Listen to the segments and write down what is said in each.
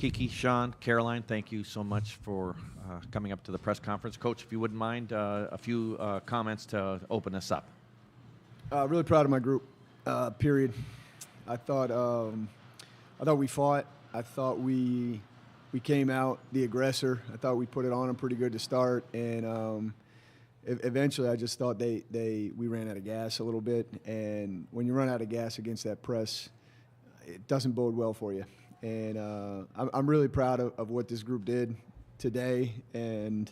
Kiki, Sean, Caroline, thank you so much for coming up to the press conference. Coach, if you wouldn't mind, a few comments to open us up. Really proud of my group, period. I thought we fought. I thought we came out the aggressor. I thought we put it on them pretty good to start, and eventually I just thought we ran out of gas a little bit. And when you run out of gas against that press, it doesn't bode well for you. And I'm really proud of what this group did today and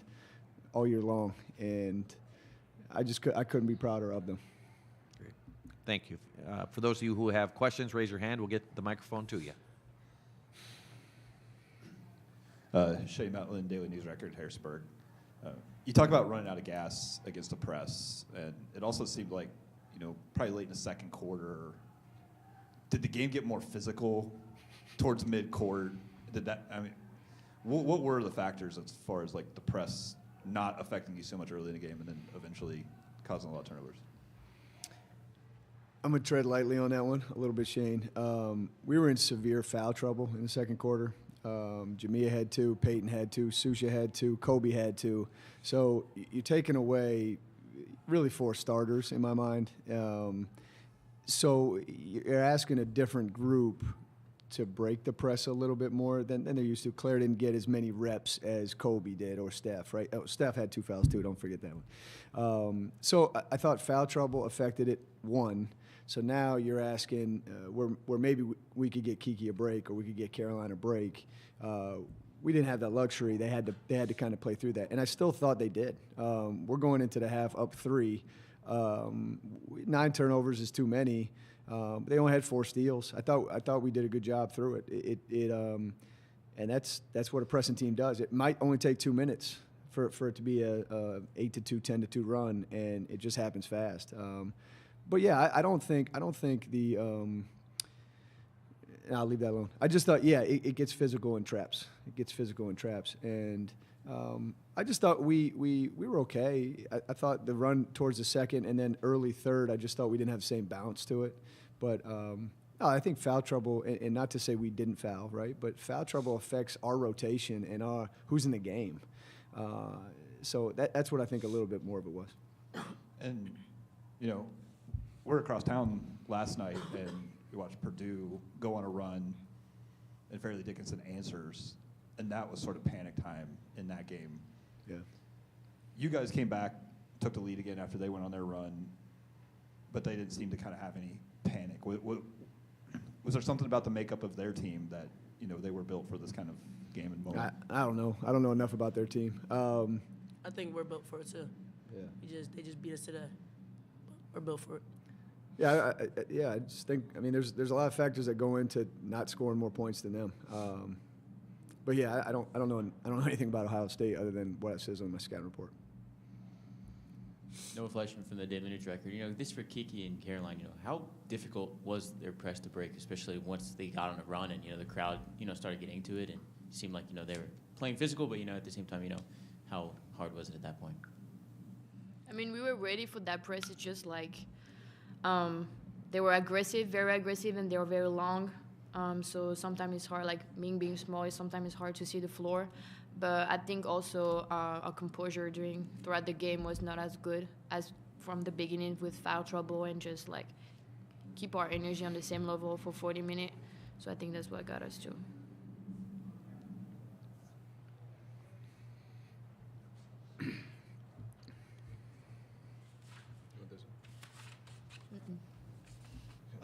all year long. And I couldn't be prouder of them. Great. Thank you. For those of you who have questions, raise your hand. We'll get the microphone to you. Shea Metlin, Daily News Record, Harrisburg. You talk about running out of gas against the press, and it also seemed like, probably late in the second quarter, did the game get more physical towards mid-court? What were the factors as far as like the press not affecting you so much early in the game and then eventually causing a lot of turnovers? I'm going to tread lightly on that one a little bit, Shane. We were in severe foul trouble in the second quarter. Jamia had 2, Peyton had 2, Susha had 2, Kobe had 2. So you're taking away really 4 starters in my mind. So you're asking a different group to break the press a little bit more than they're used to. Claire didn't get as many reps as Kobe did, or Steph, right? Oh, Steph had 2 fouls too, don't forget that one. So I thought foul trouble affected it, 1. So now you're asking where maybe we could get Kiki a break or we could get Caroline a break. We didn't have that luxury. They had to kind of play through that, and I still thought they did. We're going into the half up 3. 9 turnovers is too many. They only had 4 steals. I thought we did a good job through it. And that's what a pressing team does. It might only take 2 minutes for it to be a 8-2, 10-2 run, and it just happens fast. But yeah, I don't think the. I'll leave that alone. I just thought, it gets physical in traps. And I just thought we were okay. I thought the run towards the second and then early third, I just thought we didn't have the same bounce to it. But I think foul trouble, and not to say we didn't foul, right? But foul trouble affects our rotation and who's in the game. So that's what I think a little bit more of it was. And, we're across town last night, and we watched Purdue go on a run, and Fairleigh Dickinson answers, and that was sort of panic time in that game. Yeah. You guys came back, took the lead again after they went on their run, but they didn't seem to kind of have any panic. Was there something about the makeup of their team that, they were built for this kind of game and moment? I don't know. I don't know enough about their team. I think we're built for it too. Yeah. They just beat us today. We're built for it. Yeah, I just think, there's a lot of factors that go into not scoring more points than them. But yeah, I don't know anything about Ohio State other than what it says on my scouting report. Noah Fleischman from the Daily News Record. This for Kiki and Caroline. How difficult was their press to break, especially once they got on a run and the crowd started getting into it and it seemed like they were playing physical, but at the same time how hard was it at that point? We were ready for that press. It's just like they were aggressive, very aggressive, and they were very long. So sometimes it's hard, like being small, sometimes it's hard to see the floor. But I think also our composure throughout the game was not as good as from the beginning with foul trouble and just like keep our energy on the same level for 40 minutes. So I think that's what got us too.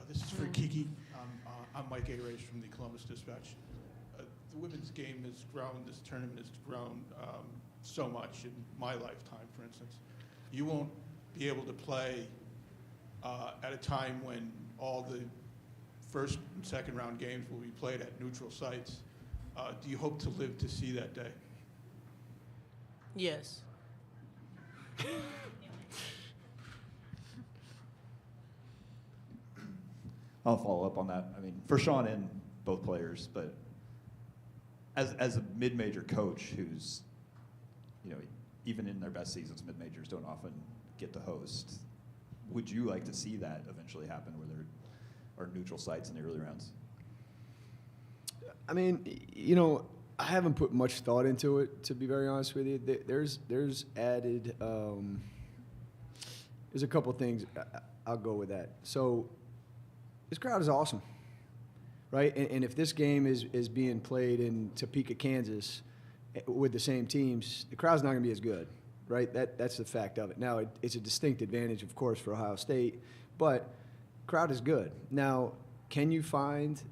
This is for Kiki. I'm Mike Ayres from the Columbus Dispatch. The women's game has grown, this tournament has grown so much in my lifetime, for instance. You won't be able to play at a time when all the first and second round games will be played at neutral sites. Do you hope to live to see that day? Yes. I'll follow up on that. For Sean and both players, but as a mid-major coach who's, even in their best seasons, mid-majors don't often get to host, would you like to see that eventually happen where there are neutral sites in the early rounds? I mean, I haven't put much thought into it, to be very honest with you. There's added, there's a couple things. I'll go with that. So this crowd is awesome, right? And if this game is being played in Topeka, Kansas, with the same teams, the crowd's not going to be as good, right? That's the fact of it. Now, it's a distinct advantage, of course, for Ohio State, but crowd is good. Now, can you find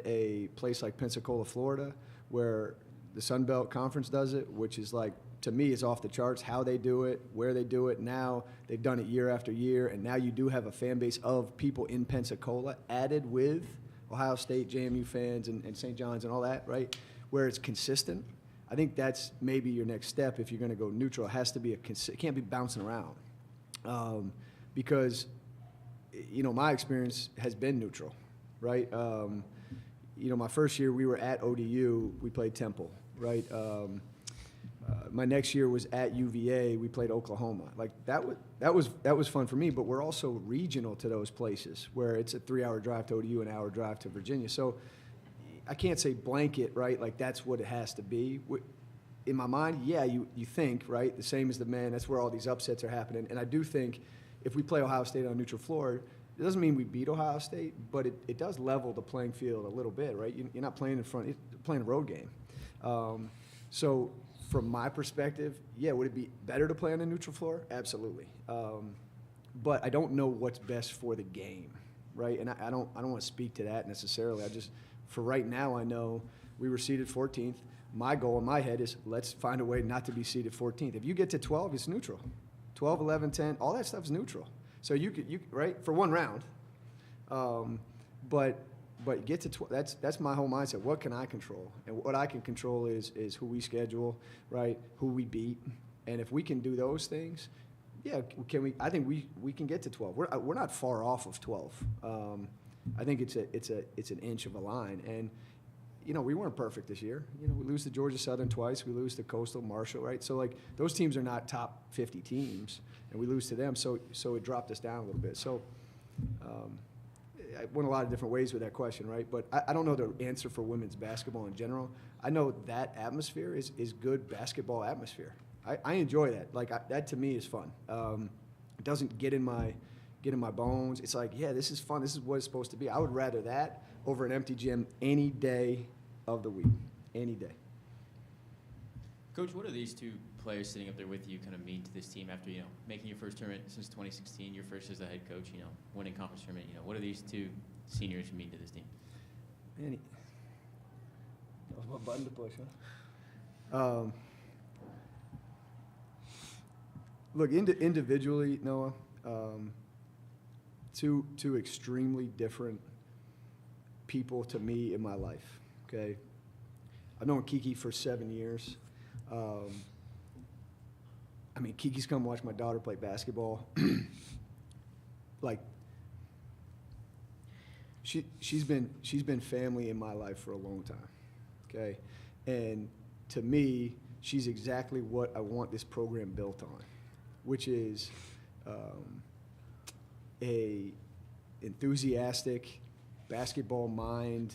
a place like Pensacola, Florida, where the Sun Belt Conference does it, which is like, to me, is off the charts, how they do it, where they do it. Now they've done it year after year, and now you do have a fan base of people in Pensacola added with Ohio State, JMU fans, and St. John's and all that, right, where it's consistent. I think that's maybe your next step if you're going to go neutral. It has to be it can't be bouncing around, because my experience has been neutral, right? My first year we were at ODU, we played Temple, right? My next year was at UVA, we played Oklahoma. Like that was fun for me, but we're also regional to those places where it's a 3-hour drive to ODU, an hour drive to Virginia. So I can't say blanket, right? Like that's what it has to be. In my mind, yeah, you think, right? The same as the men, that's where all these upsets are happening. And I do think if we play Ohio State on neutral floor, it doesn't mean we beat Ohio State, but it does level the playing field a little bit, right? You're not playing in front, you're playing a road game. So from my perspective, yeah, would it be better to play on a neutral floor? Absolutely. But I don't know what's best for the game, right? And I don't want to speak to that necessarily. For right now, I know we were seeded 14th. My goal in my head is let's find a way not to be seeded 14th. If you get to 12, it's neutral. 12, 11, 10, all that stuff is neutral. So you right, for one round. But get to 12, that's my whole mindset. What can I control? And what I can control is who we schedule, right? Who we beat. And if we can do those things, yeah, I think we can get to 12. We're not far off of 12. I think it's an inch of a line. And we weren't perfect this year. We lose to Georgia Southern twice. We lose to Coastal, Marshall, right? So like those teams are not top 50 teams, and we lose to them. So it dropped us down a little bit. So I went a lot of different ways with that question, right? But I don't know the answer for women's basketball in general. I know that atmosphere is good basketball atmosphere. I enjoy that. Like that to me is fun. It doesn't get in my bones. It's like, yeah, this is fun. This is what it's supposed to be. I would rather that over an empty gym any day of the week, any day. Coach, what do these two players sitting up there with you kind of mean to this team after, making your first tournament since 2016, your first as a head coach, winning conference tournament, what do these two seniors mean to this team? Man, that was my button to push, huh? Look, individually, Noah, two extremely different people to me in my life, okay? I've known Kiki for 7 years. Kiki's come watch my daughter play basketball. Like, she's been family in my life for a long time, okay? And to me, she's exactly what I want this program built on, which is a enthusiastic basketball mind.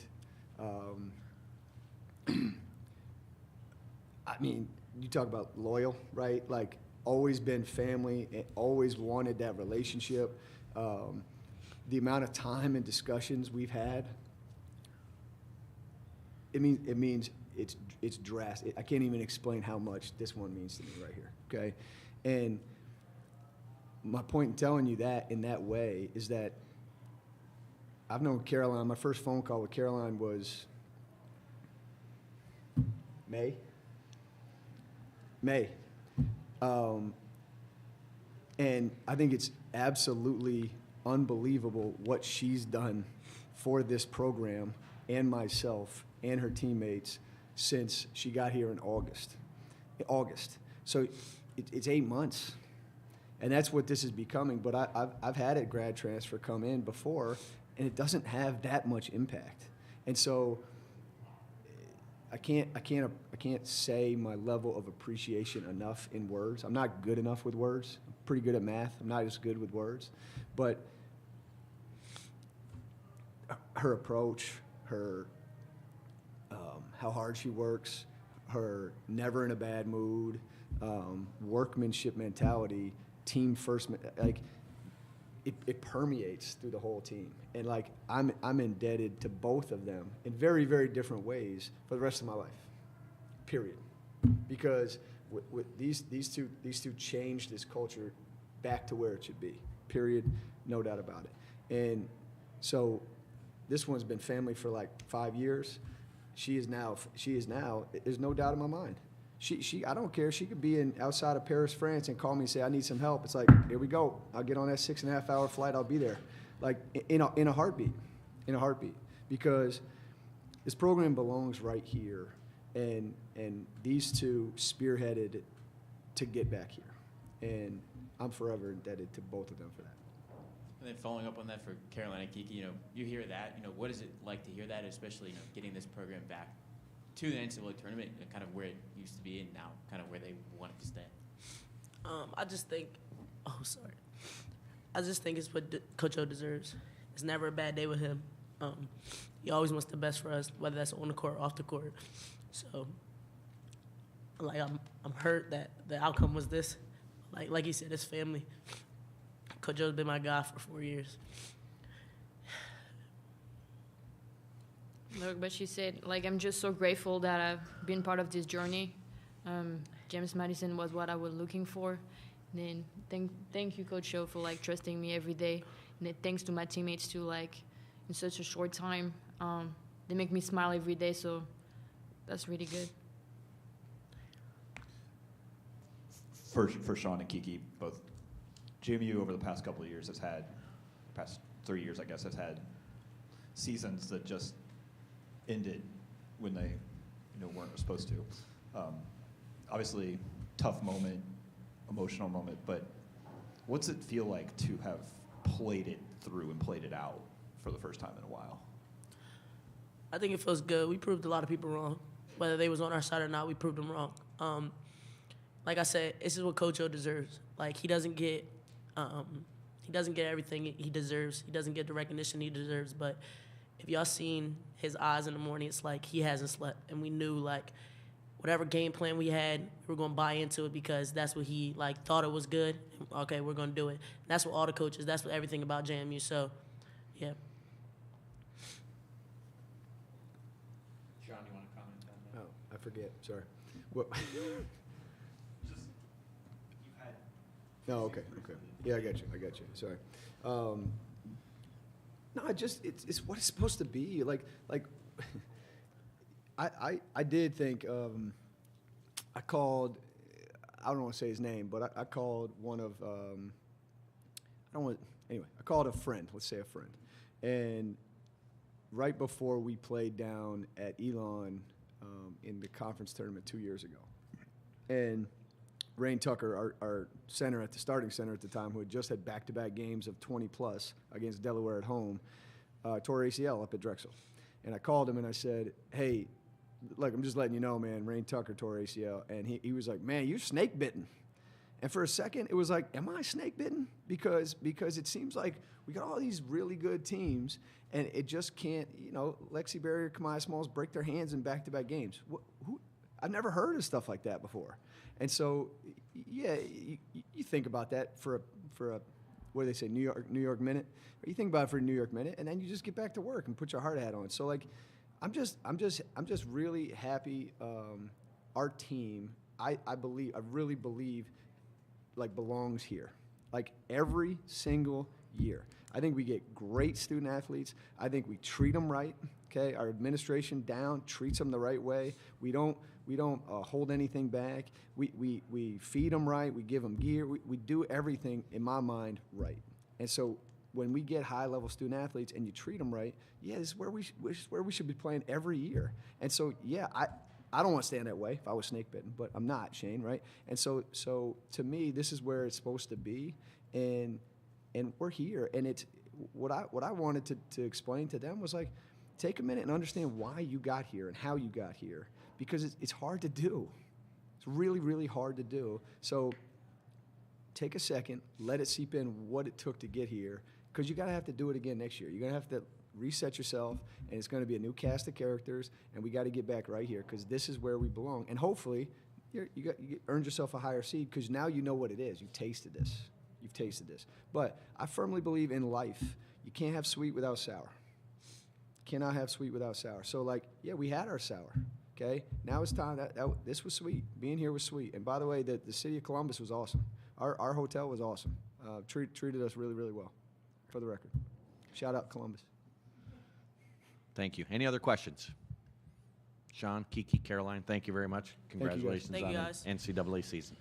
You talk about loyal, right? Like always been family and always wanted that relationship. The amount of time and discussions we've had, it means it's drastic. I can't even explain how much this one means to me right here, okay? And my point in telling you that in that way is that I've known Caroline. My first phone call with Caroline was May. And I think it's absolutely unbelievable what she's done for this program and myself and her teammates since she got here in August. So it's 8 months. And that's what this is becoming. But I've had a grad transfer come in before, and it doesn't have that much impact. And so I can't say my level of appreciation enough in words. I'm not good enough with words. I'm pretty good at math. I'm not as good with words. But her approach, her how hard she works, her never in a bad mood, workmanship mentality, team first, like it permeates through the whole team. And like I'm indebted to both of them in very, very different ways for the rest of my life. Period. Because with these two changed this culture back to where it should be. Period. No doubt about it. And so this one's been family for like 5 years. She is now, there's no doubt in my mind. I don't care. She could be outside of Paris, France, and call me and say, I need some help. It's like, here we go. I'll get on that 6.5 hour flight. I'll be there. Like in a heartbeat, because this program belongs right here. And these two spearheaded to get back here. And I'm forever indebted to both of them for that. And then following up on that for Caroline and Kiki, you hear that, what is it like to hear that, especially, getting this program back to the NCAA tournament, kind of where it used to be and now kind of where they want it to stay? I just think it's what Coach O deserves. It's never a bad day with him. He always wants the best for us, whether that's on the court or off the court. So, like, I'm hurt that the outcome was this. Like you said, it's family. Coach O's been my guy for 4 years. Look, but she said, like, I'm just so grateful that I've been part of this journey. James Madison was what I was looking for. And then thank you, Coach O, for, like, trusting me every day. And thanks to my teammates, too, like, in such a short time. They make me smile every day, so that's really good. For Sean and Kiki, both, JMU over the past couple of years past 3 years, I guess, has had seasons that just ended when they, weren't supposed to. Obviously, tough moment, emotional moment, but what's it feel like to have played it through and played it out for the first time in a while? I think it feels good. We proved a lot of people wrong. Whether they was on our side or not, we proved them wrong. Like I said, this is what Coach O deserves. Like, he doesn't get everything he deserves. He doesn't get the recognition he deserves. But if y'all seen his eyes in the morning, it's like he hasn't slept. And we knew, like, whatever game plan we had, we were going to buy into it because that's what he, like, thought it was good. Okay, we're going to do it. And that's what all the coaches, that's what everything about JMU. So, yeah. Sean, you want to comment on that? Oh, I forget. Sorry. What? No, okay. Yeah, I got you. Sorry. No, it's what it's supposed to be. Like, I did think I called. I don't want to say his name, but I called one of. I called a friend. Let's say a friend, and right before we played down at Elon in the conference tournament 2 years ago, and Rain Tucker, our center at the starting center at the time, who had just had back-to-back games of 20-plus against Delaware at home, tore ACL up at Drexel. And I called him and I said, hey, look, I'm just letting you know, man, Rain Tucker tore ACL. And he was like, man, you're snake bitten. And for a second, it was like, am I snake bitten? Because it seems like we got all these really good teams, and it just can't, Lexi Barrier, Kamaya Smalls break their hands in back-to-back games. I've never heard of stuff like that before. And so, yeah, you think about that for a what do they say, New York minute? Or you think about it for a New York minute, and then you just get back to work and put your hard hat on. So, like, I'm just really happy. Our team, I really believe, like, belongs here, like, every single year. I think we get great student athletes. I think we treat them right. Okay, our administration down treats them the right way. We don't hold anything back. We feed them right. We give them gear. We do everything, in my mind, right. And so when we get high-level student athletes and you treat them right, yeah, this is where we should be playing every year. And so, yeah, I don't want to stand that way if I was snake bitten, but I'm not, Shane, right? And so to me, this is where it's supposed to be, and we're here. And it's what I wanted to explain to them was, like, take a minute and understand why you got here and how you got here, because it's hard to do. It's really, really hard to do. So take a second, let it seep in what it took to get here, because you're going to have to do it again next year. You're going to have to reset yourself, and it's going to be a new cast of characters, and we got to get back right here because this is where we belong. And hopefully, you earned yourself a higher seed because now you know what it is. You've tasted this. You've tasted this. But I firmly believe in life, you can't have sweet without sour. Cannot have sweet without sour. So, like, yeah, we had our sour. Okay, now it's time. This was sweet. Being here was sweet. And by the way, the city of Columbus was awesome. Our hotel was awesome. Treated us really, really well, for the record. Shout out Columbus. Thank you. Any other questions? Sean, Kiki, Caroline, thank you very much. you, guys. Congratulations Thank on you, the guys. NCAA season.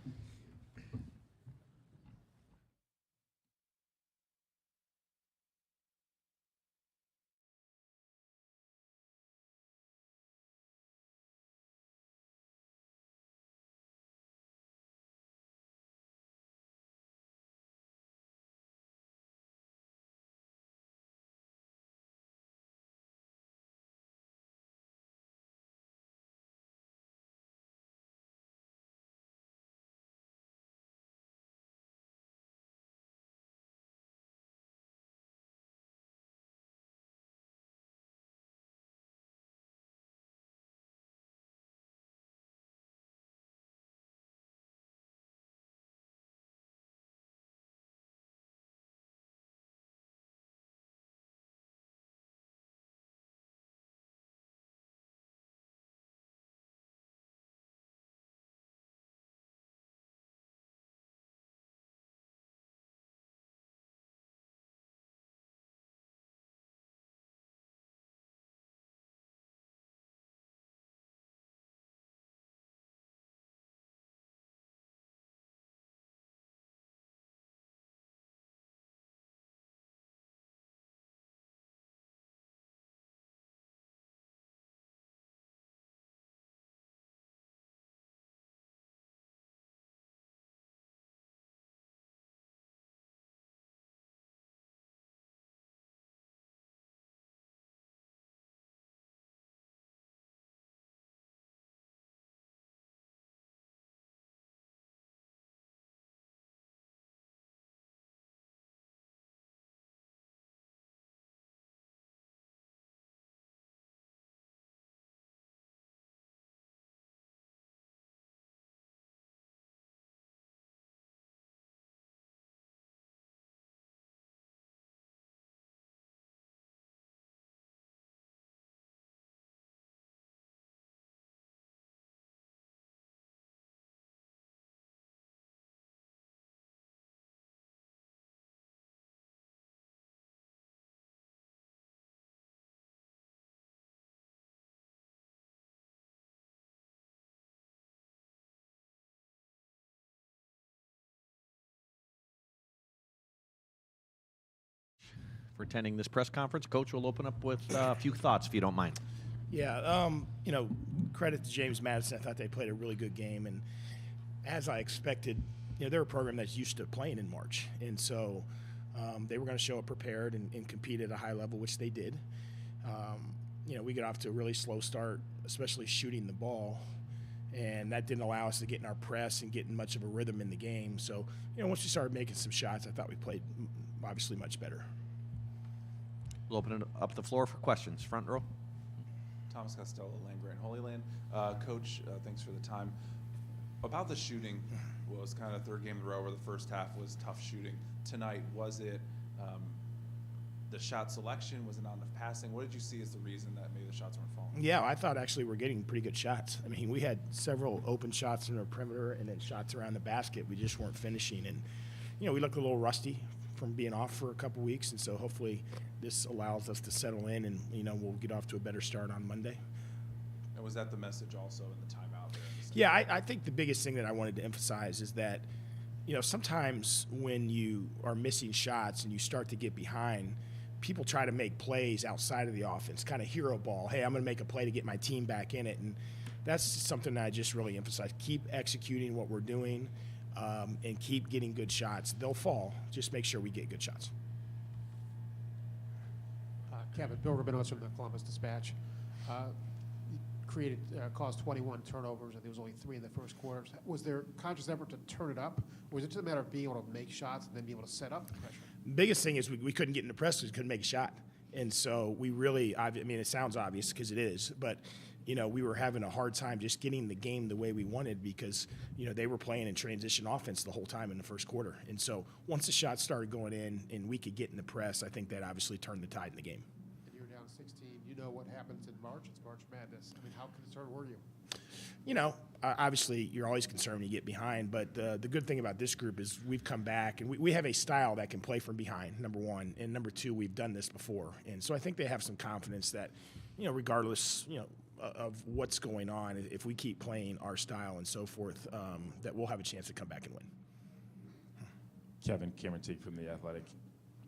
For attending this press conference. Coach will open up with a few thoughts, if you don't mind. Yeah, credit to James Madison. I thought they played a really good game, and as I expected, they're a program that's used to playing in March, and so they were going to show up prepared and compete at a high level, which they did. We got off to a really slow start, especially shooting the ball, and that didn't allow us to get in our press and get in much of a rhythm in the game. So, once we started making some shots, I thought we played obviously much better. We'll open it up the floor for questions. Front row. Thomas Costello, Land Grant Holy Land. Coach, thanks for the time. About the shooting, was kind of third game in a row where the first half was tough shooting. Tonight, was it the shot selection? Was it not enough passing? What did you see as the reason that maybe the shots weren't falling? Yeah, I thought actually we're getting pretty good shots. I mean, we had several open shots in our perimeter and then shots around the basket. We just weren't finishing. And, we looked a little rusty from being off for a couple weeks, and so hopefully this allows us to settle in and, we'll get off to a better start on Monday. And was that the message also in the timeout there? Yeah, I think the biggest thing that I wanted to emphasize is that, sometimes when you are missing shots and you start to get behind, people try to make plays outside of the offense, kind of hero ball. Hey, I'm going to make a play to get my team back in it. And that's something that I just really emphasize. Keep executing what we're doing and keep getting good shots. They'll fall. Just make sure we get good shots. Kevin, Bill Rabinowitz from the Columbus Dispatch. Caused 21 turnovers. I think it was only 3 in the first quarter. Was there conscious effort to turn it up, or was it just a matter of being able to make shots and then be able to set up the pressure? Biggest thing is we couldn't get in the press because we couldn't make a shot. And so we really, I mean, it sounds obvious because it is, but, you know, we were having a hard time just getting the game the way we wanted because, you know, they were playing in transition offense the whole time in the first quarter. And so once the shots started going in and we could get in the press, I think that obviously turned the tide in the game. And you're down 16. You know what happens in March. It's March Madness. I mean, how concerned were you? You know, obviously you're always concerned when you get behind, but the good thing about this group is we've come back and we have a style that can play from behind, number one, and number two, we've done this before. And so I think they have some confidence that, you know, regardless, you know, of what's going on, if we keep playing our style and so forth, that we'll have a chance to come back and win. Kevin, Cameron Teague from The Athletic.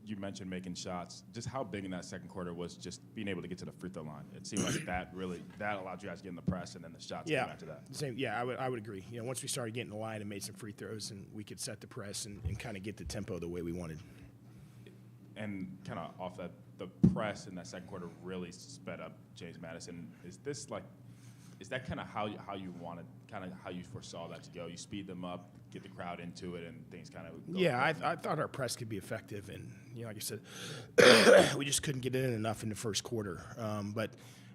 You mentioned making shots. Just how big in that second quarter was just being able to get to the free throw line? It seemed like that allowed you guys to get in the press, and then the shots came after that. Same. Yeah, I would agree. You know, once we started getting the line and made some free throws, and we could set the press and kind of get the tempo the way we wanted. And kind of off that, the press in that second quarter really sped up James Madison. Is that kind of how you wanted, kind of how you foresaw that to go? You speed them up, get the crowd into it, and things kind of go. Yeah, I thought our press could be effective, and you know, like I said, we just couldn't get in enough in the first quarter. But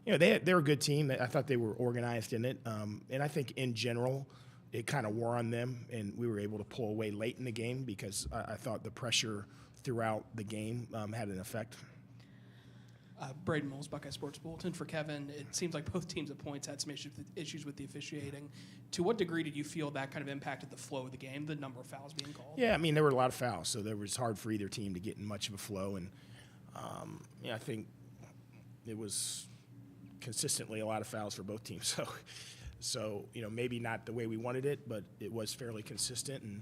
you know, they were a good team. I thought they were organized in it, and I think in general, it kind of wore on them, and we were able to pull away late in the game because I thought the pressure throughout the game had an effect. Braden Mills, Buckeye Sports Bulletin. For Kevin, it seems like both teams at points had some issues with the officiating. To what degree did you feel that kind of impacted the flow of the game, the number of fouls being called? Yeah, I mean, there were a lot of fouls, so it was hard for either team to get in much of a flow. And I think it was consistently a lot of fouls for both teams. So you know, maybe not the way we wanted it, but it was fairly consistent. And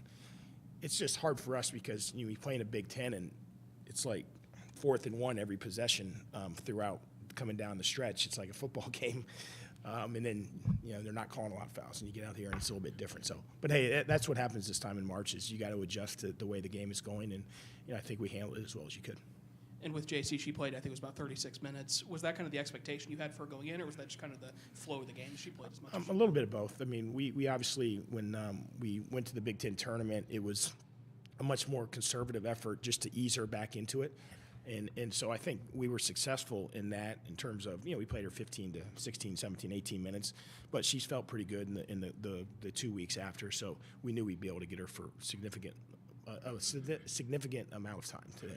it's just hard for us because we play in a Big Ten, and it's like 4th and 1 every possession throughout coming down the stretch. It's like a football game. And then, you know, they're not calling a lot of fouls, and you get out here and it's a little bit different. So, but hey, that's what happens this time in March is you got to adjust to the way the game is going, and you know, I think we handled it as well as you could. And with JC, she played, I think it was about 36 minutes. Was that kind of the expectation you had for her going in, or was that just kind of the flow of the game? She played as much as A little bit of both. I mean, we obviously, when we went to the Big Ten tournament, it was a much more conservative effort just to ease her back into it. And so I think we were successful in that in terms of, you know, we played her 15 to 16, 17, 18 minutes, but she's felt pretty good in the 2 weeks after. So we knew we'd be able to get her for a significant amount of time today.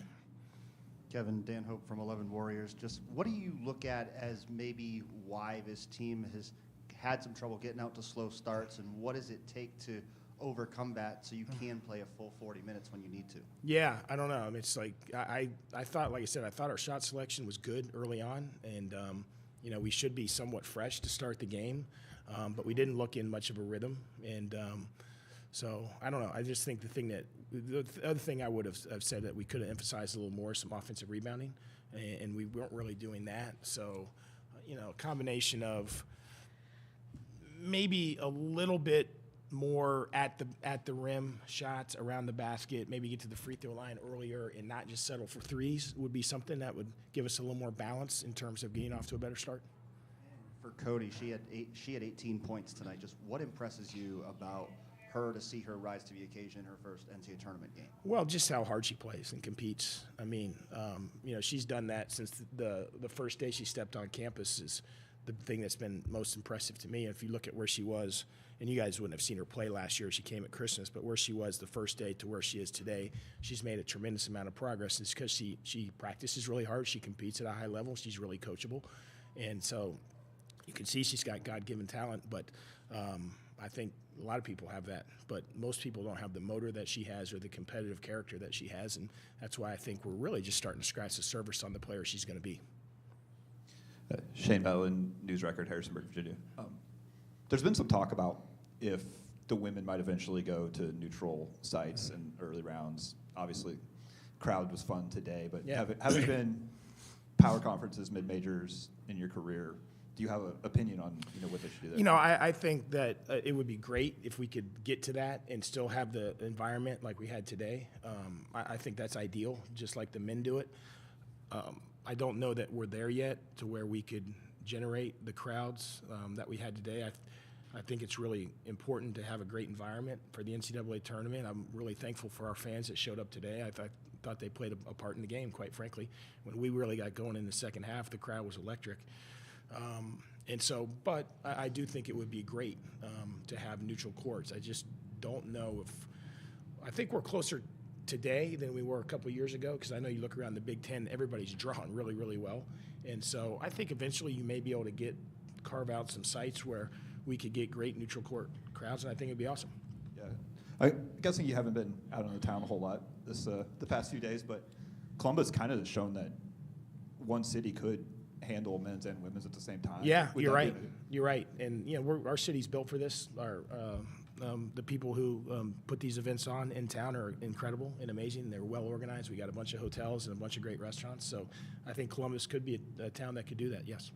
Kevin, Dan Hope from 11 Warriors. Just what do you look at as maybe why this team has had some trouble getting out to slow starts, and what does it take to overcome that so you can play a full 40 minutes when you need to? Yeah, I don't know. I mean, it's like I thought, like I said, I thought our shot selection was good early on, and you know, we should be somewhat fresh to start the game, but we didn't look in much of a rhythm, and so I don't know. I just think the other thing I would have said that we could have emphasized a little more some offensive rebounding, and we weren't really doing that. So, you know, a combination of maybe a little bit more at the rim shots around the basket, maybe get to the free throw line earlier and not just settle for threes would be something that would give us a little more balance in terms of getting off to a better start. For Cody, she had 18 points tonight. Just what impresses you about her to see her rise to the occasion in her first NCAA tournament game? Well, just how hard she plays and competes. I mean, you know, she's done that since the first day she stepped on campus is the thing that's been most impressive to me. If you look at where she was, and you guys wouldn't have seen her play last year, she came at Christmas, but where she was the first day to where she is today, she's made a tremendous amount of progress. It's because she practices really hard. She competes at a high level. She's really coachable. And so you can see she's got God-given talent, but I think a lot of people have that, but most people don't have the motor that she has or the competitive character that she has, and that's why I think we're really just starting to scratch the surface on the player she's going to be. Shane Matlin, News Record, Harrisonburg, Virginia. There's been some talk about if the women might eventually go to neutral sites in early rounds. Obviously, crowd was fun today, but yeah. having been power conferences, mid-majors in your career, do you have an opinion on what they should do there? You know, I think that it would be great if we could get to that and still have the environment like we had today. I think that's ideal, just like the men do it. I don't know that we're there yet to where we could generate the crowds that we had today. I think it's really important to have a great environment for the NCAA tournament. I'm really thankful for our fans that showed up today. I thought they played a part in the game, quite frankly. When we really got going in the second half, the crowd was electric. And so, but I do think it would be great to have neutral courts. I just don't know if – I think we're closer today than we were a couple of years ago, because I know you look around the Big Ten, everybody's drawing really, really well. And so I think eventually you may be able to carve out some sites where we could get great neutral court crowds, and I think it'd be awesome. Yeah, I'm guessing you haven't been out on the town a whole lot the past few days, but Columbus kind of has shown that one city could handle men's and women's at the same time. Yeah, you're right. You're right. And our city's built for this. The people who put these events on in town are incredible and amazing. They're well organized. We got a bunch of hotels and a bunch of great restaurants. So I think Columbus could be a town that could do that. Yes.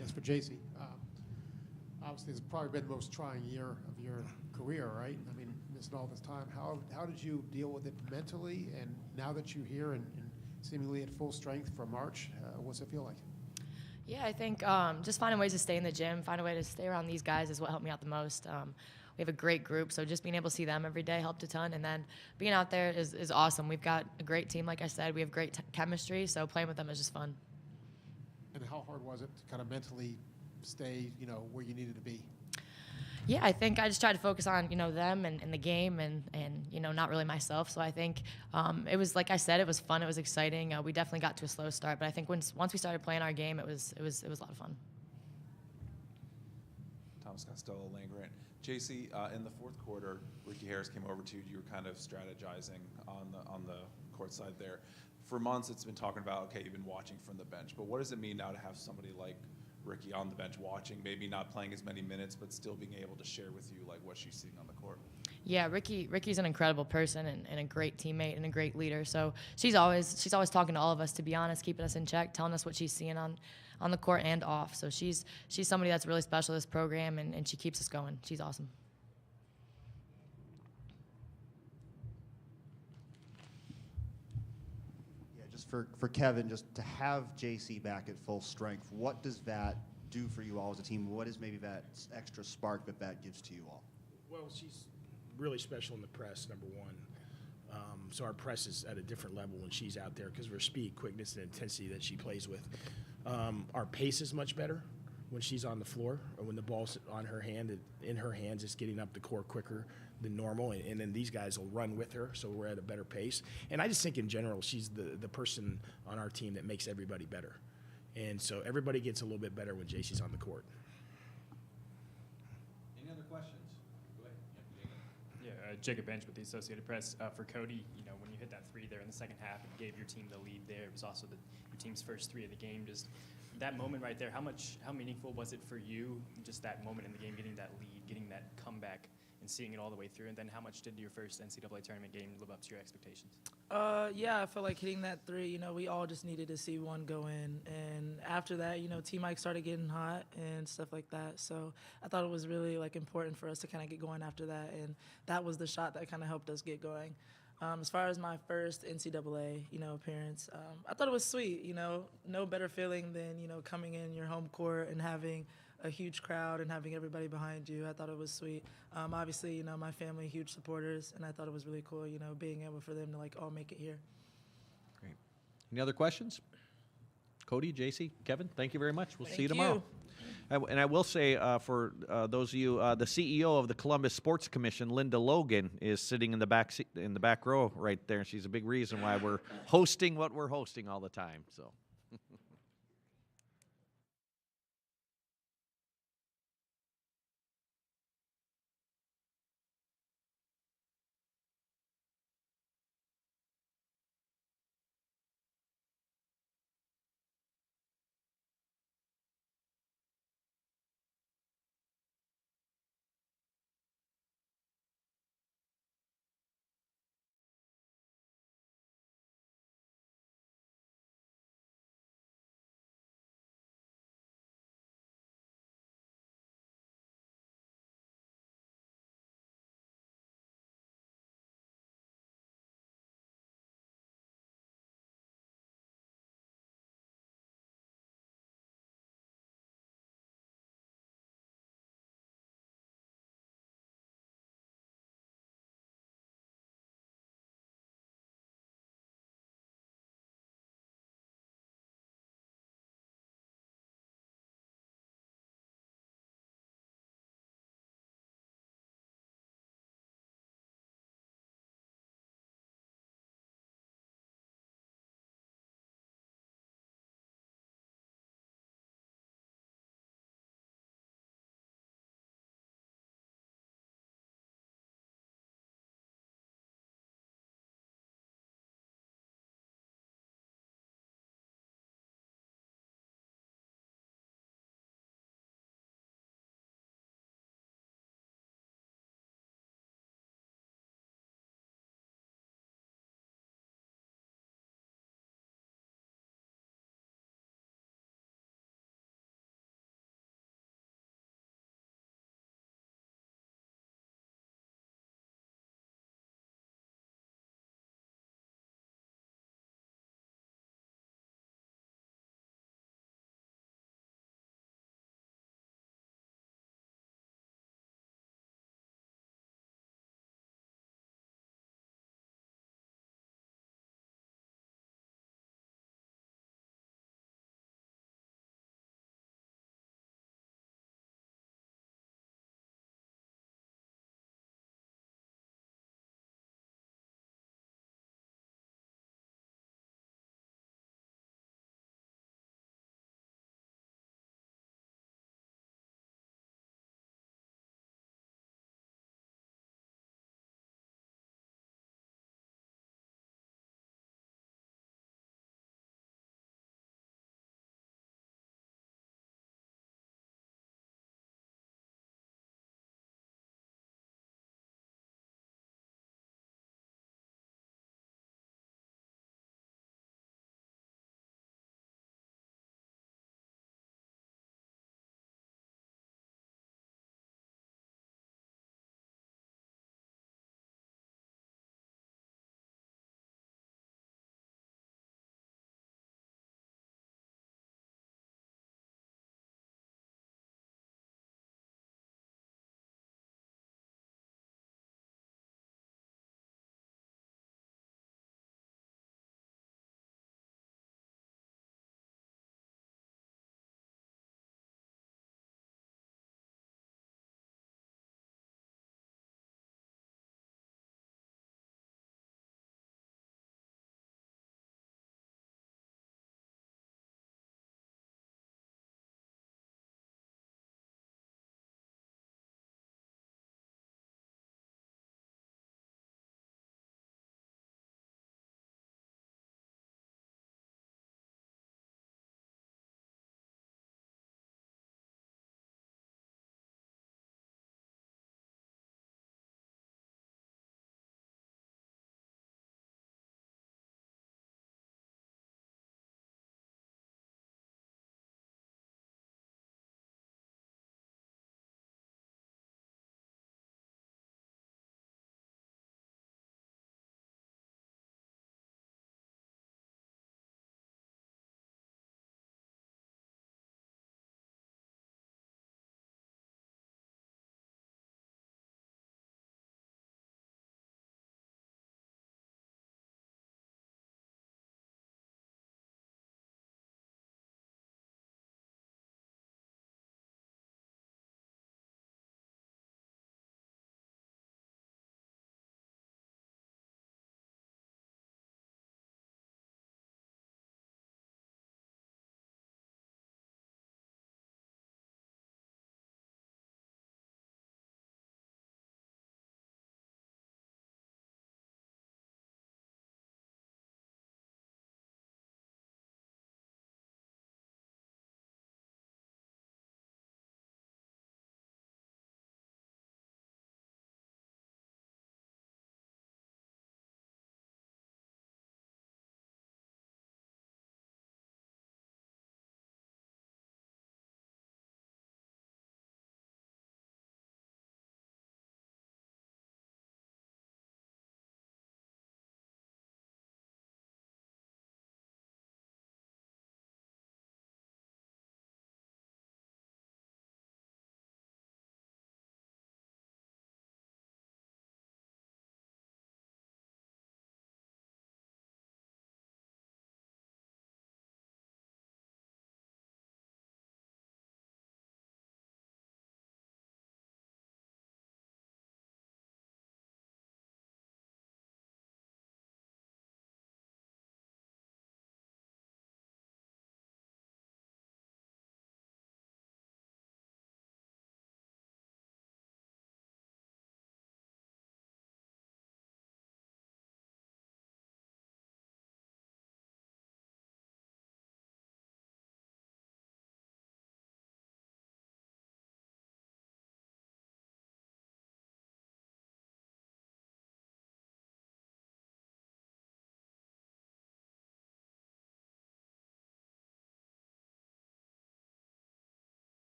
Yes, for JC. Obviously, it's probably been the most trying year of your career, right? I mean, missing all this time. How did you deal with it mentally? And now that you're here and seemingly at full strength for March, what's it feel like? Yeah, I think just finding ways to stay in the gym, find a way to stay around these guys is what helped me out the most. We have a great group, so just being able to see them every day helped a ton. And then being out there is awesome. We've got a great team, like I said. We have great chemistry, so playing with them is just fun. And how hard was it to kind of mentally stay, where you needed to be? Yeah, I think I just tried to focus on, them and the game and not really myself. So I think it was, like I said, it was fun. It was exciting. We definitely got to a slow start, but I think once we started playing our game, it was a lot of fun. Thomas Costello, Land Grant. JC, in the fourth quarter, Ricky Harris came over to you. You were kind of strategizing on the court side there. For months, it's been talking about, okay, you've been watching from the bench, but what does it mean now to have somebody like Ricky on the bench watching, maybe not playing as many minutes, but still being able to share with you like what she's seeing on the court? Yeah, Ricky's an incredible person and a great teammate and a great leader. So she's always talking to all of us, to be honest, keeping us in check, telling us what she's seeing on the court and off. So she's somebody that's really special to this program, and she keeps us going. She's awesome. For Kevin, just to have JC back at full strength, what does that do for you all as a team? What is maybe that extra spark that gives to you all? Well, she's really special in the press, number one. So our press is at a different level when she's out there because of her speed, quickness, and intensity that she plays with. Our pace is much better when she's on the floor, or when the ball's on her hand, in her hands, it's getting up the court quicker than normal, and then these guys will run with her, so we're at a better pace. And I just think in general, she's the person on our team that makes everybody better. And so everybody gets a little bit better when JC's on the court. Any other questions? Go ahead. Yeah, Jacob Bench with the Associated Press. For Cody, when you hit that three there in the second half, it gave your team the lead there. It was also your team's first three of the game. Just that moment right there, how meaningful was it for you, just that moment in the game, getting that lead, getting that comeback, and seeing it all the way through? And then how much did your first NCAA tournament game live up to your expectations? Yeah, I felt like hitting that three, we all just needed to see one go in. And after that, T. Mike started getting hot and stuff like that. So I thought it was really, important for us to kind of get going after that. And that was the shot that kind of helped us get going. As far as my first NCAA, appearance, I thought it was sweet. No better feeling than, coming in your home court and having a huge crowd and having everybody behind you. I thought it was sweet. Obviously, my family, huge supporters, and I thought it was really cool, being able for them to all make it here. Great. Any other questions? Cody, JC, Kevin, thank you very much. We'll see you tomorrow. And I will say, for those of you, the CEO of the Columbus Sports Commission, Linda Logan, is sitting in the back row right there. She's a big reason why we're hosting what we're hosting all the time. So.